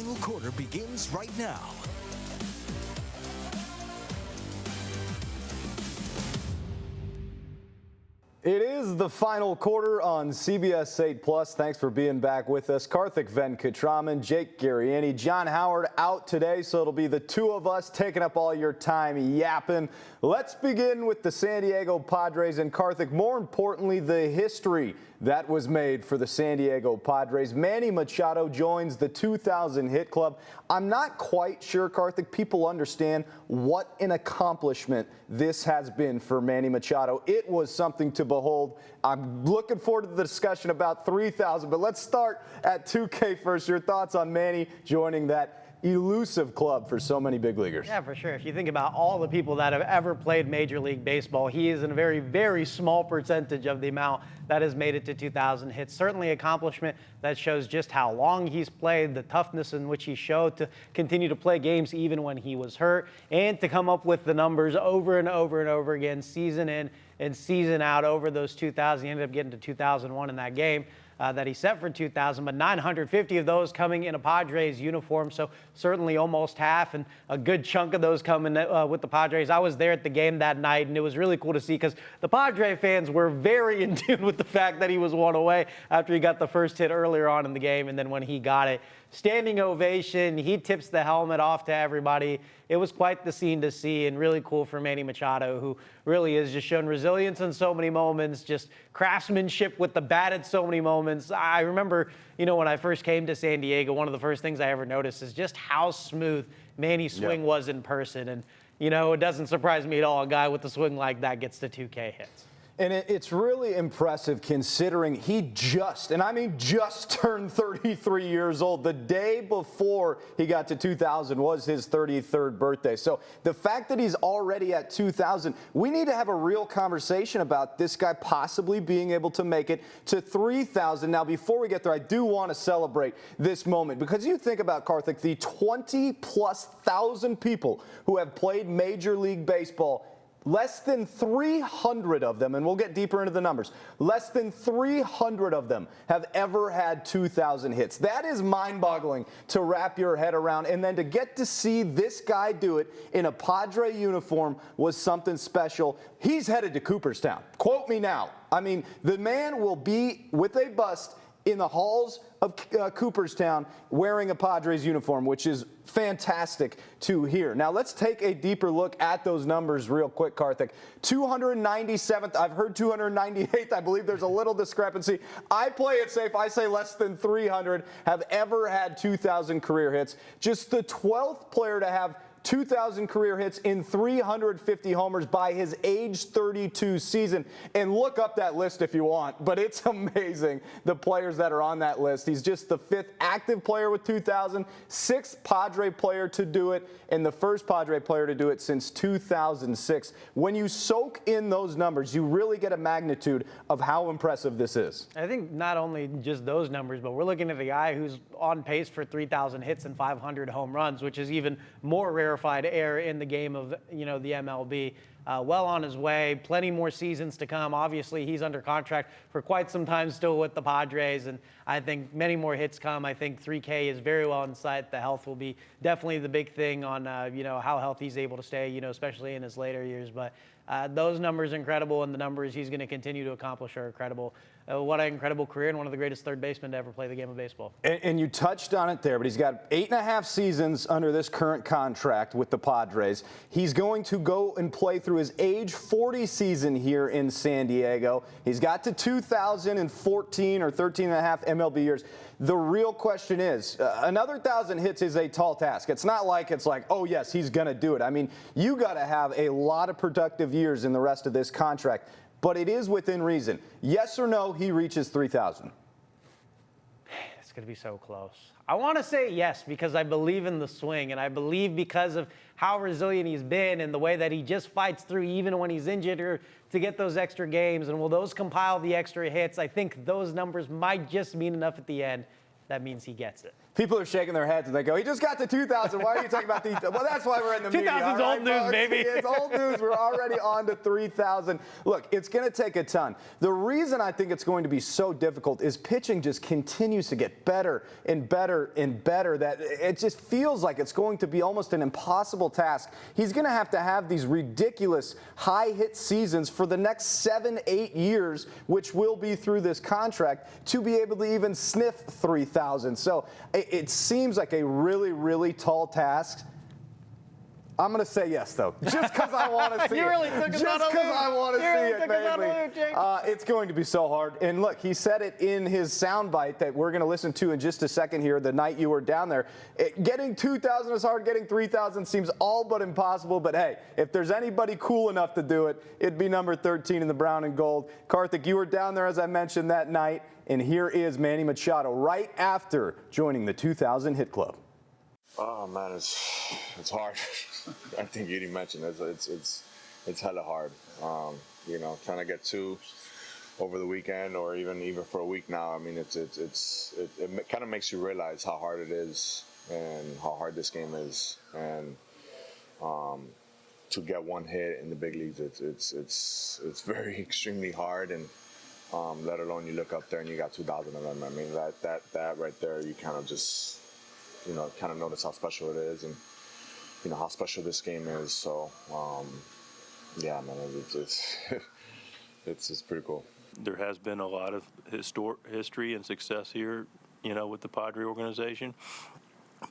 final quarter begins right now. It is the final quarter on CBS 8+. Thanks for being back with us. Karthik Venkatraman, Jake Garriani, John Howard out today, so it'll be the two of us taking up all your time yapping. Let's begin with the San Diego Padres and Karthik, more importantly, the history that was made for the San Diego Padres. Manny Machado joins the 2000 hit club. I'm not quite sure, Karthik, people understand what an accomplishment this has been for Manny Machado. It was something to behold. I'm looking forward to the discussion about 3,000, but let's start at 2K first. Your thoughts on Manny joining that elusive club for so many big leaguers? Yeah, for sure. If you think about all the people that have ever played Major League Baseball, he is in a very, very small percentage of the amount that has made it to 2,000 hits. Certainly an accomplishment that shows just how long he's played, the toughness in which he showed to continue to play games even when he was hurt, and to come up with the numbers over and over and over again, season in and season out over those 2,000. He ended up getting to 2,001 in that game that he set for 2,000, but 950 of those coming in a Padres uniform, so certainly almost half, and a good chunk of those coming with the Padres. I was there at the game that night, and it was really cool to see because the Padre fans were very in tune with the fact that he was one away after he got the first hit earlier on in the game, and then when he got it, standing ovation, he tips the helmet off to everybody. It was quite the scene to see, and really cool for Manny Machado, who really has just shown resilience in so many moments, just craftsmanship with the bat at so many moments. I remember, when I first came to San Diego, one of the first things I ever noticed is just how smooth Manny's swing was in person. And, it doesn't surprise me at all. A guy with a swing like that gets to 2K hits. And it's really impressive considering he just turned 33 years old. The day before he got to 2,000 was his 33rd birthday. So the fact that he's already at 2,000, we need to have a real conversation about this guy possibly being able to make it to 3,000. Now, before we get there, I do want to celebrate this moment because you think about, Karthik, the 20+ thousand people who have played Major League Baseball. Less than 300 of them, and we'll get deeper into the numbers, less than 300 of them have ever had 2,000 hits. That is mind-boggling to wrap your head around, and then to get to see this guy do it in a Padre uniform was something special. He's headed to Cooperstown. Quote me now. I mean, the man will be with a bust in the halls of Cooperstown wearing a Padres uniform, which is fantastic to hear. Now let's take a deeper look at those numbers real quick, Karthik. 297th, I've heard 298th. I believe there's a little discrepancy. I play it safe. I say less than 300 have ever had 2,000 career hits. Just the 12th player to have 2,000 career hits in 350 homers by his age 32 season. And look up that list if you want, but it's amazing the players that are on that list. He's just the 5th active player with 2,000, 6th Padre player to do it, and the first Padre player to do it since 2006. When you soak in those numbers, you really get a magnitude of how impressive this is. I think not only just those numbers, but we're looking at a guy who's on pace for 3,000 hits and 500 home runs, which is even more rarefied air in the game of, the MLB. Well on his way, plenty more seasons to come. Obviously, he's under contract for quite some time still with the Padres, and I think many more hits come. I think 3K is very well in sight. The health will be definitely the big thing on, how healthy he's able to stay, especially in his later years. But those numbers are incredible, and the numbers he's going to continue to accomplish are incredible. What an incredible career, and one of the greatest third basemen to ever play the game of baseball. And you touched on it there, but he's got 8.5 seasons under this current contract with the Padres. He's going to go and play through his age 40 season here in San Diego. He's got to 2014 or 13.5 MLB years. The real question is, another 1,000 hits is a tall task. It's not like oh, yes, he's going to do it. I mean, you got to have a lot of productive years in the rest of this contract. But it is within reason. Yes or no, he reaches 3,000? It's going to be so close. I want to say yes because I believe in the swing, and I believe because of how resilient he's been and the way that he just fights through even when he's injured or to get those extra games. And will those compile the extra hits? I think those numbers might just mean enough at the end. That means he gets it. People are shaking their heads and they go, he just got to 2,000. Why are you talking about the? Well, that's why we're in the media. 2,000's old news, baby. It's old news. We're already on to 3,000. Look, it's going to take a ton. The reason I think it's going to be so difficult is pitching just continues to get better and better and better. That it just feels like it's going to be almost an impossible task. He's going to have these ridiculous high hit seasons for the next 7-8 years, which will be through this contract, to be able to even sniff 3,000. So it seems like a really, really tall task. I'm going to say yes, though, just because I want to see you it. really took us Just because I want to see it, baby. It's going to be so hard. And look, he said it in his soundbite that we're going to listen to in just a second here, the night you were down there. Getting 2,000 is hard. Getting 3,000 seems all but impossible. But, hey, if there's anybody cool enough to do it, it'd be number 13 in the brown and gold. Karthik, you were down there, as I mentioned, that night. And here is Manny Machado right after joining the 2,000 hit club. Oh man, it's hard. I think you mentioned it's hella hard. You know, trying to get 2 over the weekend or even for a week now. I mean, it kind of makes you realize how hard it is and how hard this game is. And to get 1 hit in the big leagues, it's very extremely hard. And let alone you look up there and you got 2,000 of them. I mean, that right there, you kind of just, you know, kind of notice how special it is and, you know, how special this game is. So, yeah, man, it's pretty cool. There has been a lot of history and success here, you know, with the Padre organization,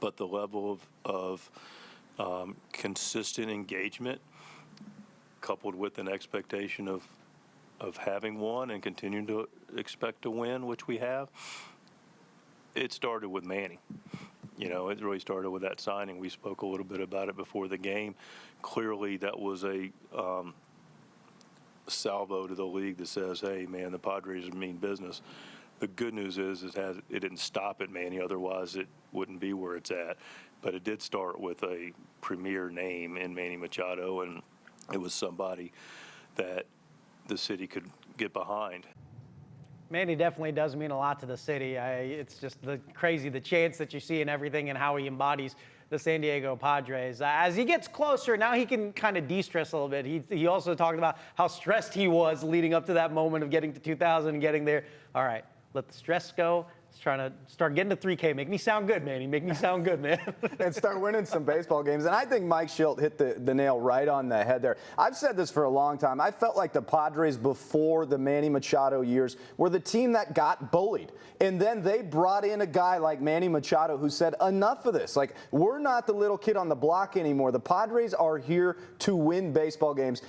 but the level of consistent engagement coupled with an expectation of having won and continuing to expect to win, which we have, it started with Manny. You know, it really started with that signing. We spoke a little bit about it before the game. Clearly, that was a salvo to the league that says, hey, man, the Padres mean business. The good news is it didn't stop at Manny. Otherwise, it wouldn't be where it's at. But it did start with a premier name in Manny Machado, and it was somebody that the city could get behind. Manny definitely does mean a lot to the city. It's just the chance that you see in everything and how he embodies the San Diego Padres. As he gets closer, now he can kind of de-stress a little bit. He also talked about how stressed he was leading up to that moment of getting to 2,000 and getting there. All right, let the stress go. He's trying to start getting to 3K. Make me sound good, Manny. Make me sound good, man. And start winning some baseball games. And I think Mike Shildt hit the nail right on the head there. I've said this for a long time. I felt like the Padres before the Manny Machado years were the team that got bullied. And then they brought in a guy like Manny Machado who said, enough of this. Like, we're not the little kid on the block anymore. The Padres are here to win baseball games.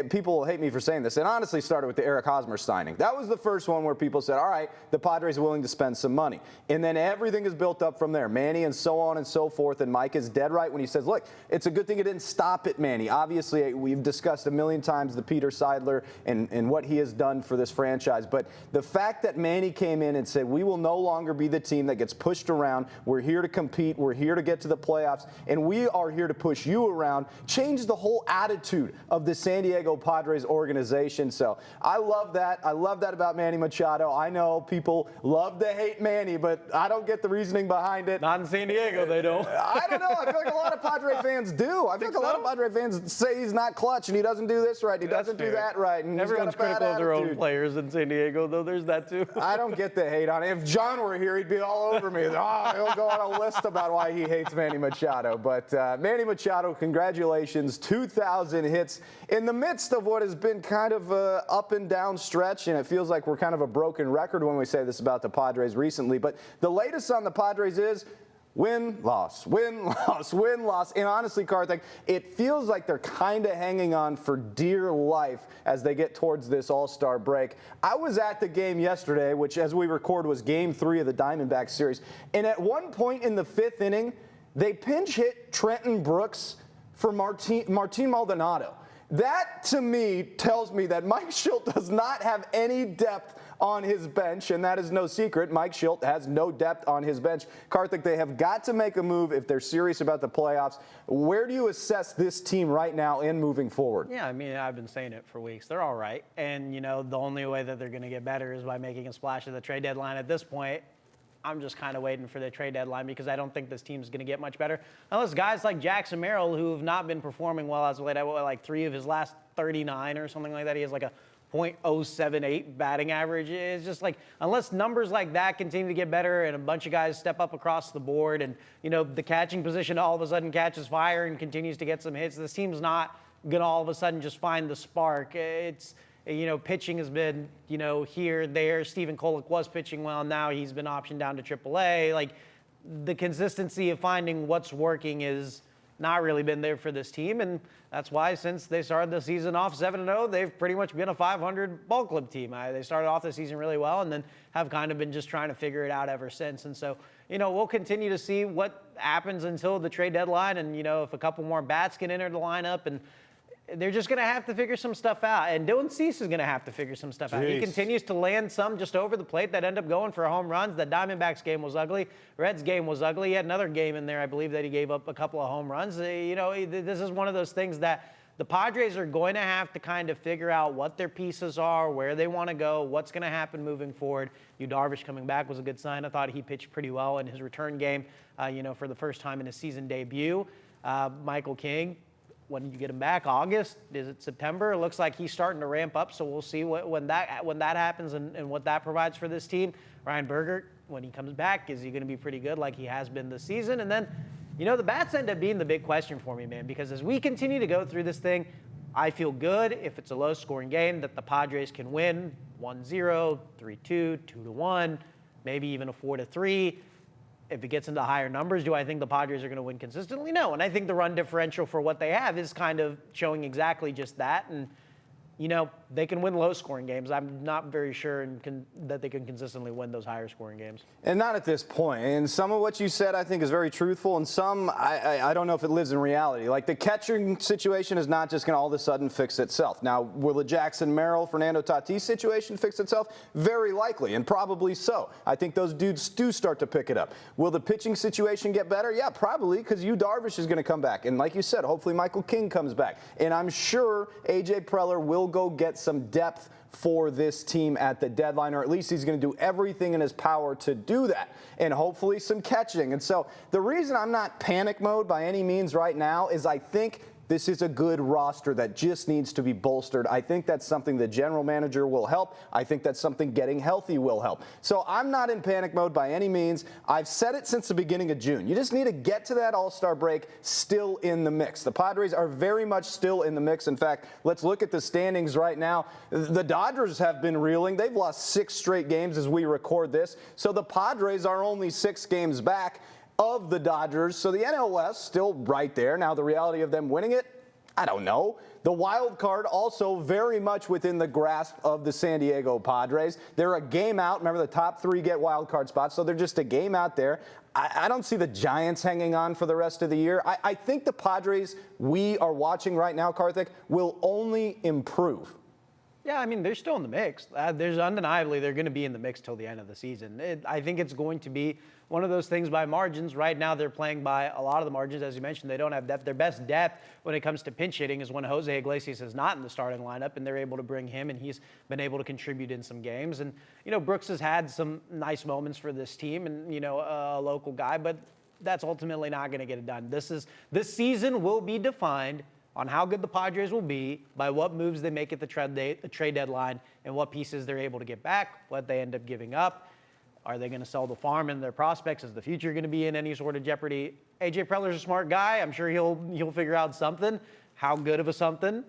People will hate me for saying this. It honestly started with the Eric Hosmer signing. That was the first one where people said, all right, the Padres are willing to spend some money. And then everything is built up from there. Manny and so on and so forth. And Mike is dead right when he says, look, it's a good thing it didn't stop at Manny. Obviously, we've discussed a million times the Peter Seidler and what he has done for this franchise. But the fact that Manny came in and said, we will no longer be the team that gets pushed around. We're here to compete. We're here to get to the playoffs. And we are here to push you around, changed the whole attitude of the San Diego Padres organization. So I love that. I love that about Manny Machado. I know people love to hate Manny, but I don't get the reasoning behind it. Not in San Diego, they don't. I don't know. I feel like a lot of Padre fans do. I feel like a lot of Padre fans say he's not clutch and he doesn't do this right. He doesn't do that right. And everyone's critical of their own players in San Diego, though. There's that, too. I don't get the hate on it. If John were here, he'd be all over me. He'll go on a list about why he hates Manny Machado. But Manny Machado, congratulations. 2,000 hits in the midst of what has been kind of an up and down stretch. And it feels like we're kind of a broken record when we say this about the Padres recently. But the latest on the Padres is win, loss, win, loss, win, loss. And honestly, Karthik, it feels like they're kind of hanging on for dear life as they get towards this All-Star break. I was at the game yesterday, which as we record was Game 3 of the Diamondbacks series. And at one point in the 5th inning, they pinch hit Trenton Brooks for Martin Maldonado. That, to me, tells me that Mike Shildt does not have any depth on his bench, and that is no secret. Mike Shildt has no depth on his bench. Karthik, they have got to make a move if they're serious about the playoffs. Where do you assess this team right now and moving forward? Yeah, I mean, I've been saying it for weeks. They're all right. And, you know, the only way that they're going to get better is by making a splash at the trade deadline at this point. I'm just kind of waiting for the trade deadline because I don't think this team's going to get much better. Unless guys like Jackson Merrill, who have not been performing well as of late, like 3 of his last 39 or something like that. He has like a .078 batting average. It's just like, unless numbers like that continue to get better and a bunch of guys step up across the board and, the catching position all of a sudden catches fire and continues to get some hits, this team's not going to all of a sudden just find the spark. It's, pitching has been, here, there. Stephen Kolek was pitching well. Now he's been optioned down to AAA. Like, the consistency of finding what's working is not really been there for this team. And that's why since they started the season off 7-0, they've pretty much been a 500 ball club team. They started off the season really well and then have kind of been just trying to figure it out ever since. And so, we'll continue to see what happens until the trade deadline. And, if a couple more bats can enter the lineup, and they're just going to have to figure some stuff out. And Dylan Cease is going to have to figure some stuff out. He continues to land some just over the plate that end up going for home runs. The Diamondbacks game was ugly. Reds game was ugly. He had another game in there, I believe, that he gave up a couple of home runs. This is one of those things that the Padres are going to have to kind of figure out what their pieces are, where they want to go, what's going to happen moving forward. Darvish coming back was a good sign. I thought he pitched pretty well in his return game, for the first time in his season debut. Michael King, when you get him back, August, is it September? It looks like he's starting to ramp up, so we'll see when that happens and what that provides for this team. Ryan Berger, when he comes back, is he going to be pretty good like he has been this season? And then, the bats end up being the big question for me, man, because as we continue to go through this thing, I feel good if it's a low-scoring game that the Padres can win 1-0, 3-2, 2-1, maybe even a 4-3. If it gets into higher numbers, do I think the Padres are going to win consistently? No. And I think the run differential for what they have is kind of showing exactly just that. And, they can win low-scoring games. I'm not very sure that they can consistently win those higher-scoring games. And not at this point. And some of what you said, I think, is very truthful. And some, I don't know if it lives in reality. Like, the catching situation is not just going to all of a sudden fix itself. Now, will the Jackson Merrill, Fernando Tatis situation fix itself? Very likely, and probably so. I think those dudes do start to pick it up. Will the pitching situation get better? Yeah, probably, because Darvish is going to come back. And like you said, hopefully Michael King comes back. And I'm sure A.J. Preller will go get some depth for this team at the deadline, or at least he's going to do everything in his power to do that, and hopefully some catching. And so the reason I'm not panic mode by any means right now is I think this is a good roster that just needs to be bolstered. I think that's something the general manager will help. I think that's something getting healthy will help. So I'm not in panic mode by any means. I've said it since the beginning of June. You just need to get to that All-Star break still in the mix. The Padres are very much still in the mix. In fact, let's look at the standings right now. The Dodgers have been reeling. They've lost 6 straight games as we record this. So the Padres are only 6 games back of the Dodgers. So the NL West still right there. Now, the reality of them winning it, I don't know. The wild card also very much within the grasp of the San Diego Padres. They're a game out. Remember, the top 3 get wild card spots, so they're just a game out there. I don't see the Giants hanging on for the rest of the year. I think the Padres we are watching right now, Karthik, will only improve. Yeah, I mean, they're still in the mix. There's undeniably they're going to be in the mix till the end of the season. I think it's going to be one of those things by margins. Right now, they're playing by a lot of the margins. As you mentioned, they don't have depth. Their best depth when it comes to pinch hitting is when Jose Iglesias is not in the starting lineup, and they're able to bring him, and he's been able to contribute in some games. And, Brooks has had some nice moments for this team and, a local guy, but that's ultimately not going to get it done. This season will be defined on how good the Padres will be by what moves they make at the trade deadline and what pieces they're able to get back, what they end up giving up. Are they going to sell the farm and their prospects? Is the future going to be in any sort of jeopardy? A.J. Preller's a smart guy. I'm sure he'll figure out something. How good of a something?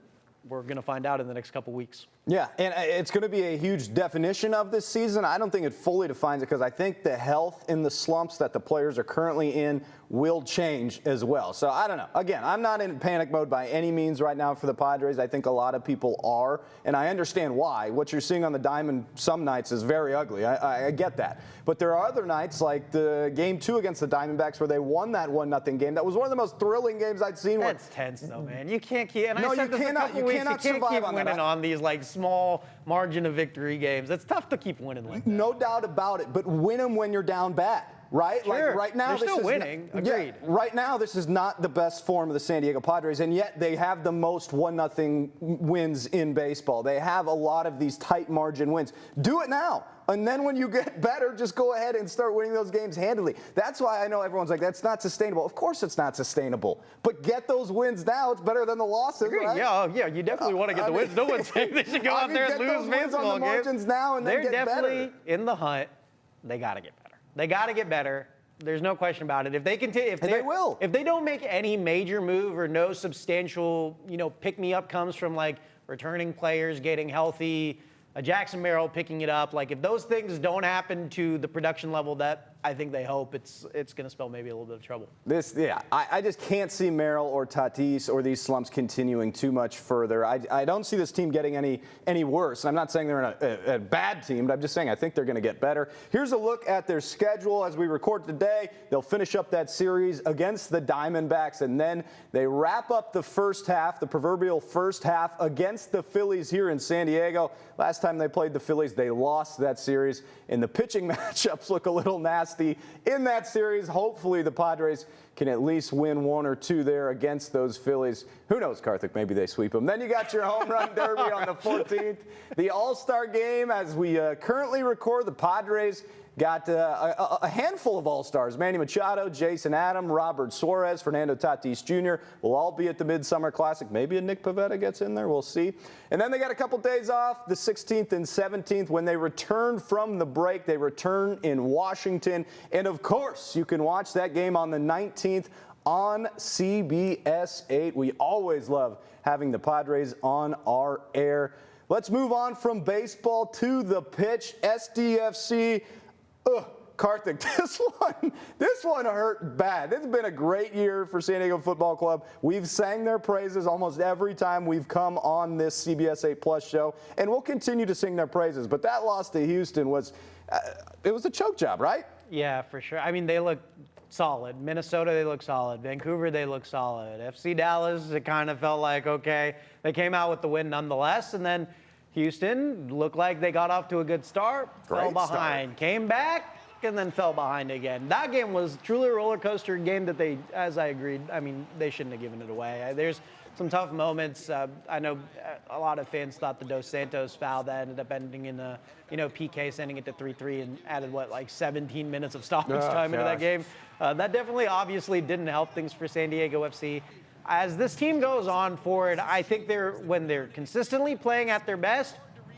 We're going to find out in the next couple weeks. Yeah, and it's going to be a huge definition of this season. I don't think it fully defines it because I think the health in the slumps that the players are currently in will change as well. So I don't know. Again, I'm not in panic mode by any means right now for the Padres. I think a lot of people are, and I understand why. What you're seeing on the diamond some nights is very ugly. I get that. But there are other nights like the Game 2 against the Diamondbacks where they won that 1-0 game. That was one of the most thrilling games I'd seen. That's tense, though, man. You can't keep. And no, I said you this cannot. a couple weeks. Cannot you can't survive keep on winning that. on these small margin of victory games. It's tough to keep winning like that. No doubt about it. But win them when you're down bad. Right? Sure. Like right now, they're this still is winning. Agreed. Yeah, right now, this is not the best form of the San Diego Padres, and yet they have the most 1-0 wins in baseball. They have a lot of these tight margin wins. Do it now And then when you get better, just go ahead and start winning those games handily. That's why I know everyone's like, that's not sustainable. Of course it's not sustainable. But get those wins now. It's better than the losses, right? Yeah, you definitely want to get the wins. No one's saying they should go out there and lose baseball games. Now and then They're get definitely better. in the hunt. They got to get better. They got to get better. There's no question about it. If they continue, if they don't make any major move or no substantial, pick-me-up comes from like returning players getting healthy, a Jackson Merrill picking it up, like if those things don't happen to the production level that I think they hope, it's going to spell maybe a little bit of trouble. I just can't see Merrill or Tatis or these slumps continuing too much further. I don't see this team getting any worse. I'm not saying they're a bad team, but I'm just saying I think they're going to get better. Here's a look at their schedule as we record today. They'll finish up that series against the Diamondbacks, and then they wrap up the first half, the proverbial first half, against the Phillies here in San Diego. Last time they played the Phillies, they lost that series, and the pitching matchups look a little nasty in that series. Hopefully the Padres can at least win one or two there against those Phillies. Who knows, Karthik, maybe they sweep them. Then you got your home run derby on the 14th. The All-Star game, as we currently record, the Padres got a handful of All-Stars. Manny Machado, Jason Adam, Robert Suarez, Fernando Tatis Jr. will all be at the Midsummer Classic. Maybe a Nick Pivetta gets in there. We'll see. And then they got a couple days off, the 16th and 17th. When they return from the break, they return in Washington. And, of course, you can watch that game on the 19th on CBS 8. We always love having the Padres on our air. Let's move on from baseball to the pitch. SDFC. Karthik, this one hurt bad. This has been a great year for San Diego Football Club. We've sang their praises almost every time we've come on this CBS 8 Plus show, and we'll continue to sing their praises. But that loss to Houston was, it was a choke job, right? Yeah, for sure. I mean, they look solid. Minnesota, they look solid. Vancouver, they look solid. FC Dallas, it kind of felt like, okay, they came out with the win nonetheless, and then Houston looked like they got off to a good start, fell behind, came back, and then fell behind again. That game was truly a roller coaster game that they, as I agreed, I mean, they shouldn't have given it away. There's some tough moments. I know a lot of fans thought the Dos Santos foul that ended up ending in a, PK, sending it to 3-3 and added, 17 minutes of stoppage time into that game. That definitely obviously didn't help things for San Diego FC. As this team goes on forward, I think when they're consistently playing at their best,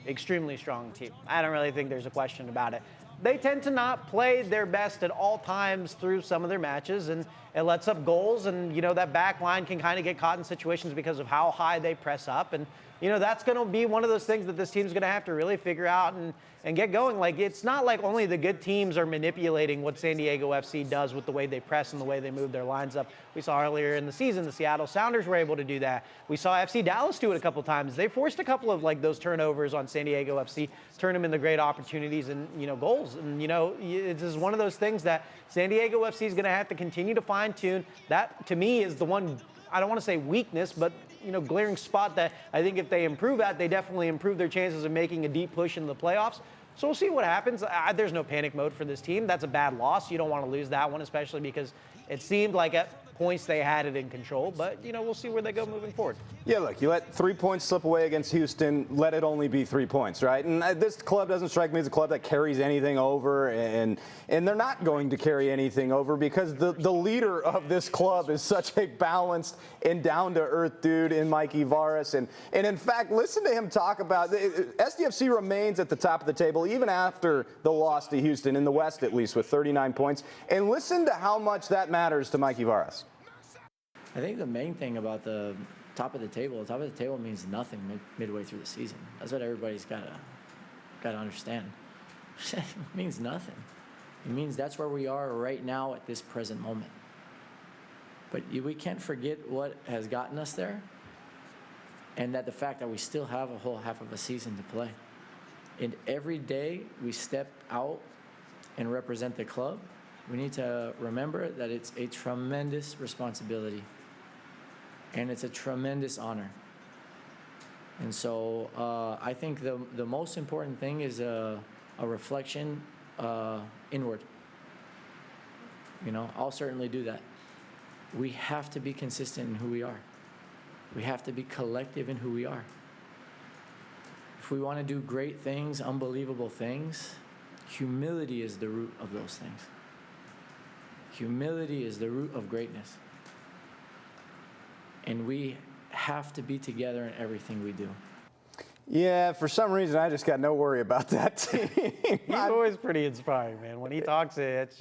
extremely strong team. I don't really think there's a question about it. They tend to not play their best at all times through some of their matches, and it lets up goals, and, that back line can kind of get caught in situations because of how high they press up, and, that's going to be one of those things that this team's going to have to really figure out and get going. Like, it's not like only the good teams are manipulating what San Diego FC does with the way they press and the way they move their lines up. We saw earlier in the season, the Seattle Sounders were able to do that. We saw FC Dallas do it a couple times. They forced a couple of those turnovers on San Diego FC, turn them into great opportunities and, goals. And, it's just one of those things that San Diego FC is going to have to continue to fine tune. That, to me, is the one, I don't want to say weakness, but glaring spot that I think if they improve at, they definitely improve their chances of making a deep push in the playoffs. So we'll see what happens. There's no panic mode for this team. That's a bad loss. You don't want to lose that one, especially because it seemed like at points they had it in control. But, we'll see where they go moving forward. Yeah, look, you let 3 points slip away against Houston, let it only be 3 points, right? And this club doesn't strike me as a club that carries anything over, and they're not going to carry anything over because the leader of this club is such a balanced and down-to-earth dude in Mikey Varas. And in fact, listen to him talk about SDFC remains at the top of the table even after the loss to Houston, in the West at least, with 39 points. And listen to how much that matters to Mikey Varas. I think the main thing about the top of the table means nothing midway through the season. That's what everybody's got to understand. It means nothing. It means that's where we are right now at this present moment. But we can't forget what has gotten us there, and that the fact that we still have a whole half of a season to play. And every day we step out and represent the club, we need to remember that it's a tremendous responsibility. And it's a tremendous honor. And so I think the most important thing is a reflection inward. I'll certainly do that. We have to be consistent in who we are. We have to be collective in who we are. If we want to do great things, unbelievable things, Humility is the root of those things. Humility is the root of greatness. And we have to be together in everything we do. Yeah, for some reason, I just got no worry about that team. He's always pretty inspiring, man. When he talks, it's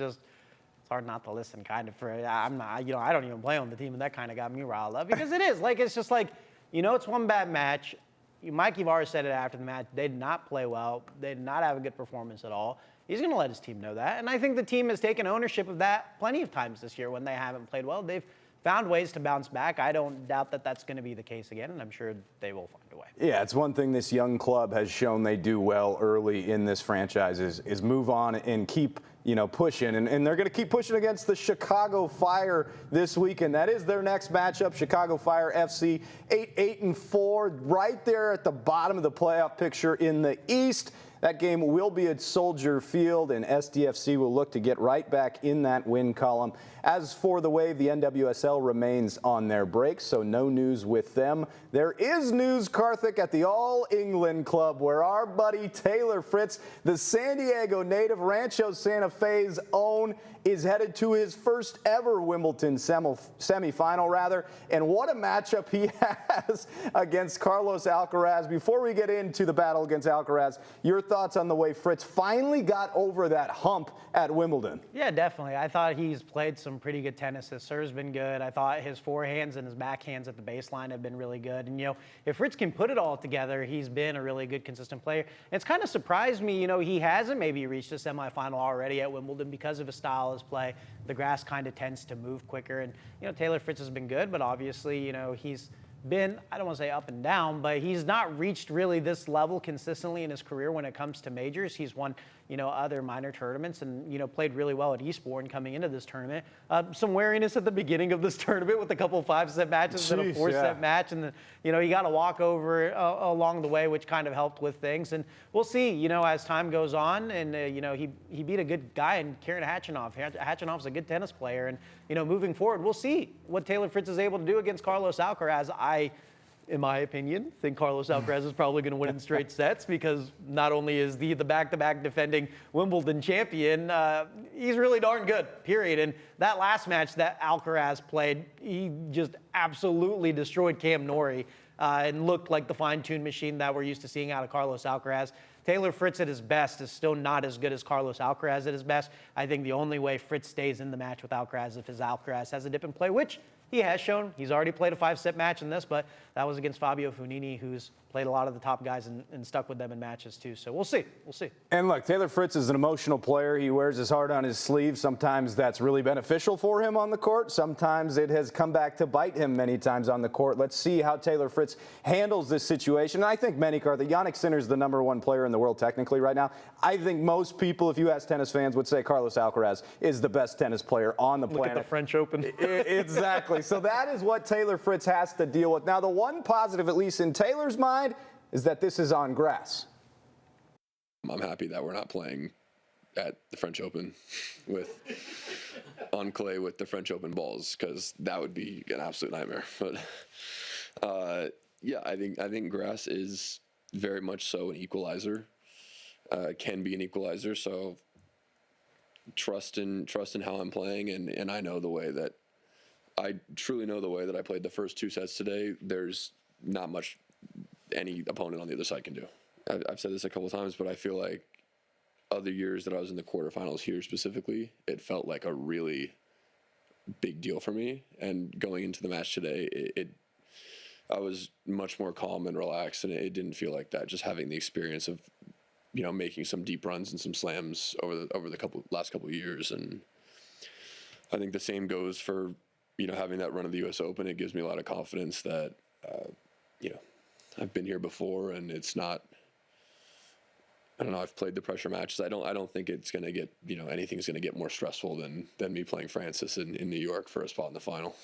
hard not to listen, kind of. I'm not, I don't even play on the team, and that kind of got me riled up because it is like it's just like, it's one bad match. Mikey Vara said it after the match. They did not play well. They did not have a good performance at all. He's going to let his team know that, and I think the team has taken ownership of that plenty of times this year when they haven't played well. They've found ways to bounce back. I don't doubt that that's going to be the case again, and I'm sure they will find a way. Yeah, it's one thing this young club has shown they do well early in this franchise is move on and keep pushing, and they're going to keep pushing against the Chicago Fire this weekend. That is their next matchup. Chicago Fire FC 8-4, right there at the bottom of the playoff picture in the East. That game will be at Soldier Field, and SDFC will look to get right back in that win column. As for the Wave, the NWSL remains on their break, so no news with them. There is news, Karthik, at the All England Club, where our buddy Taylor Fritz, the San Diego native, Rancho Santa Fe's own, is headed to his first ever Wimbledon semifinal, and what a matchup he has against Carlos Alcaraz. Before we get into the battle against Alcaraz, your thoughts on the way Fritz finally got over that hump at Wimbledon? Yeah, definitely. I thought he's played some pretty good tennis. His serve's been good. I thought his forehands and his backhands at the baseline have been really good. And, if Fritz can put it all together, he's been a really good, consistent player. And it's kind of surprised me, he hasn't maybe reached a semifinal already at Wimbledon because of his style of play. The grass kind of tends to move quicker. And, Taylor Fritz has been good, but obviously, he's been, I don't want to say up and down, but he's not reached really this level consistently in his career when it comes to majors. He's won, other minor tournaments and, played really well at Eastbourne coming into this tournament. Some wariness at the beginning of this tournament with a couple of 5-set matches and a 4-set match. And, he got a walkover along the way, which kind of helped with things. And we'll see, as time goes on. And, he beat a good guy in Karen Hachinov. Hachinov's a good tennis player. And, moving forward, we'll see what Taylor Fritz is able to do against Carlos Alcaraz. In my opinion, think Carlos Alcaraz is probably going to win in straight sets because not only is he the back-to-back defending Wimbledon champion, he's really darn good, period. And that last match that Alcaraz played, he just absolutely destroyed Cam Norrie and looked like the fine-tuned machine that we're used to seeing out of Carlos Alcaraz. Taylor Fritz at his best is still not as good as Carlos Alcaraz at his best. I think the only way Fritz stays in the match with Alcaraz is if Alcaraz has a dip in play, which he has shown. He's already played a 5-set match in this, but that was against Fabio Fognini, who's played a lot of the top guys and stuck with them in matches too. So we'll see. We'll see. And look, Taylor Fritz is an emotional player. He wears his heart on his sleeve. Sometimes that's really beneficial for him on the court. Sometimes it has come back to bite him many times on the court. Let's see how Taylor Fritz handles this situation. And I think Karthik, Jannik Sinner is the #1 player in the world technically right now. I think most people, if you ask tennis fans, would say Carlos Alcaraz is the best tennis player on the planet. Look at the French Open. Exactly. So that is what Taylor Fritz has to deal with. Now, the one positive, at least in Taylor's mind, is that this is on grass. I'm happy that we're not playing at the French Open on clay with the French Open balls, because that would be an absolute nightmare. But yeah, I think grass is very much so an equalizer. Can be an equalizer. So trust in how I'm playing, and I know the way that I truly know the way that I played the first 2 sets today. There's not much any opponent on the other side can do. I've said this a couple of times, but I feel like other years that I was in the quarterfinals here specifically, it felt like a really big deal for me. And going into the match today, I was much more calm and relaxed, and it didn't feel like that. Just having the experience of, making some deep runs and some slams over the last couple of years, and I think the same goes for having that run of the U.S. Open. It gives me a lot of confidence that I've been here before, and it's not. I don't know. I've played the pressure matches. I don't think it's going to get anything's going to get more stressful than me playing Francis in New York for a spot in the final.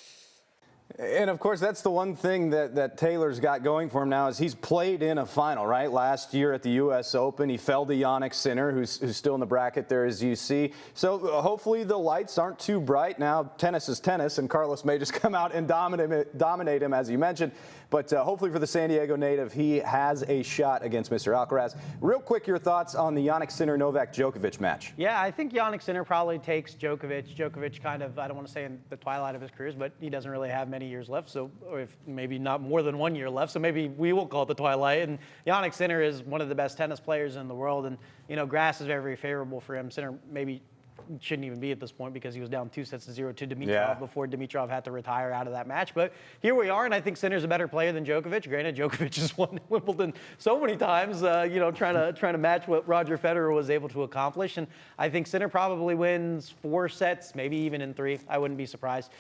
And, of course, that's the one thing that Taylor's got going for him now is he's played in a final, right? Last year at the U.S. Open, he fell to Jannik Sinner, who's still in the bracket there, as you see. So hopefully the lights aren't too bright. Now, tennis is tennis, and Carlos may just come out and dominate him, as you mentioned. But hopefully for the San Diego native, he has a shot against Mr. Alcaraz. Real quick, your thoughts on the Jannik Sinner-Novak Djokovic match? Yeah, I think Jannik Sinner probably takes Djokovic. Djokovic kind of, I don't want to say in the twilight of his career, but he doesn't really have many years left, so or if maybe not more than 1 year left, so maybe we will call it the twilight. And Jannik Sinner is one of the best tennis players in the world, and grass is very, very favorable for him. Sinner maybe shouldn't even be at this point because he was down 2-0 to Dimitrov before Dimitrov had to retire out of that match. But here we are, and I think Sinner's a better player than Djokovic. Granted, Djokovic has won Wimbledon so many times, trying to match what Roger Federer was able to accomplish. And I think Sinner probably wins 4 sets, maybe even in 3. I wouldn't be surprised.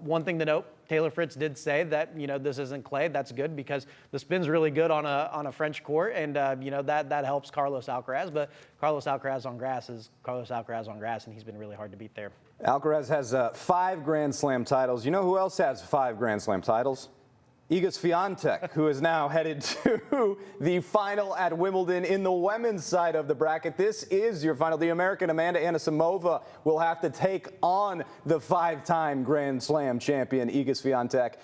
One thing to note, Taylor Fritz did say that this isn't clay. That's good because the spin's really good on a French court, and that helps Carlos Alcaraz. But Carlos Alcaraz on grass is Carlos Alcaraz on grass, and he's been really hard to beat there. Alcaraz has 5 Grand Slam titles. You know who else has 5 Grand Slam titles? Iga Swiatek, who is now headed to the final at Wimbledon in the women's side of the bracket. This is your final. The American Amanda Anisimova will have to take on the 5-time Grand Slam champion, Iga Swiatek.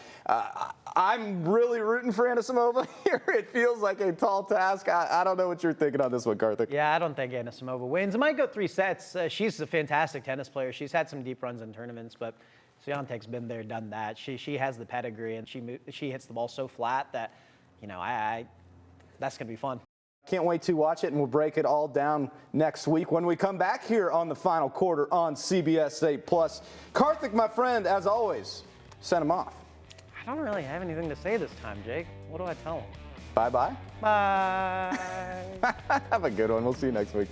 I'm really rooting for Anisimova here. It feels like a tall task. I don't know what you're thinking on this one, Karthik. Yeah, I don't think Anisimova wins. It might go 3 sets. She's a fantastic tennis player. She's had some deep runs in tournaments, but Swiatek's been there, done that. She has the pedigree, and she hits the ball so flat that, that's going to be fun. Can't wait to watch it, and we'll break it all down next week when we come back here on the final quarter on CBS 8+. Karthik, my friend, as always, send him off. I don't really have anything to say this time, Jake. What do I tell him? Bye-bye. Bye. Have a good one. We'll see you next week.